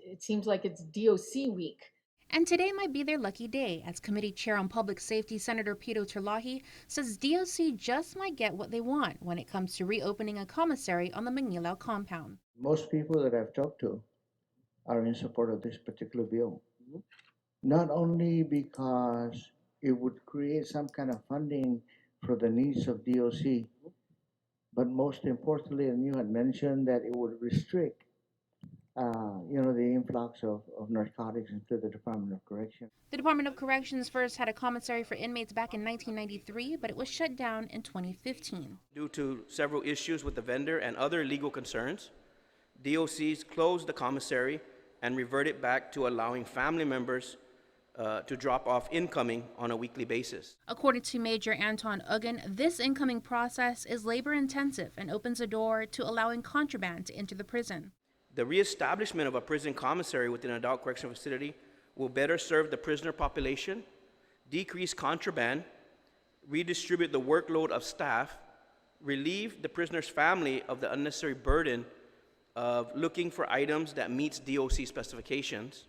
it seems like it's DOC week. And today might be their lucky day, as Committee Chair on Public Safety Senator Pito Terlahi says DOC just might get what they want when it comes to reopening a commissary on the Mangilao compound. Most people that I've talked to are in support of this particular bill, not only because it would create some kind of funding for the needs of DOC, but most importantly, and you had mentioned that it would restrict, the influx of narcotics into the Department of Correction. The Department of Corrections first had a commissary for inmates back in 1993, but it was shut down in 2015. Due to several issues with the vendor and other legal concerns, DOCs closed the commissary and reverted back to allowing family members to drop off incoming on a weekly basis. According to Major Anton Uggan, this incoming process is labor intensive and opens a door to allowing contraband to enter the prison. The reestablishment of a prison commissary within an adult correctional facility will better serve the prisoner population, decrease contraband, redistribute the workload of staff, relieve the prisoner's family of the unnecessary burden of looking for items that meets DOC specifications,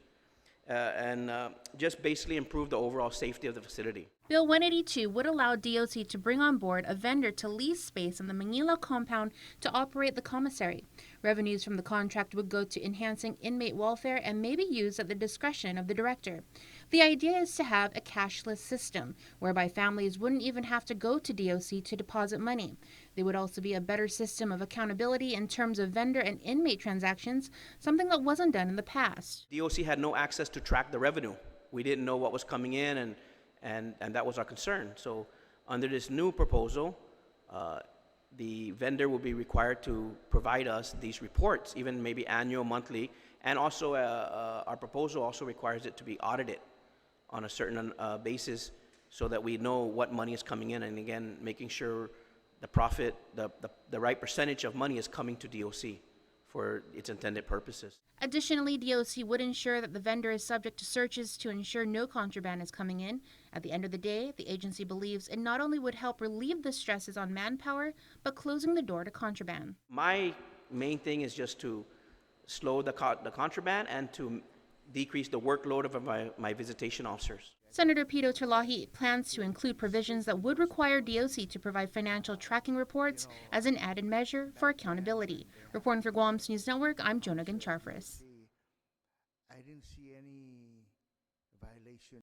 and just basically improve the overall safety of the facility. Bill 182 would allow DOC to bring on board a vendor to lease space in the Mangilao compound to operate the commissary. Revenues from the contract would go to enhancing inmate welfare and may be used at the discretion of the director. The idea is to have a cashless system, whereby families wouldn't even have to go to DOC to deposit money. There would also be a better system of accountability in terms of vendor and inmate transactions, something that wasn't done in the past. DOC had no access to track the revenue. We didn't know what was coming in, and that was our concern. So under this new proposal, the vendor will be required to provide us these reports, even maybe annual, monthly, and also our proposal also requires it to be audited on a certain basis so that we know what money is coming in, and again, making sure the profit, the right percentage of money is coming to DOC for its intended purposes. Additionally, DOC would ensure that the vendor is subject to searches to ensure no contraband is coming in. At the end of the day, the agency believes it not only would help relieve the stresses on manpower, but closing the door to contraband. My main thing is just to slow the contraband and to decrease the workload of my visitation officers. Senator Pito Terlahi plans to include provisions that would require DOC to provide financial tracking reports as an added measure for accountability. Reporting for Guam's News Network, I'm Jonah Charfris. I didn't see any violation.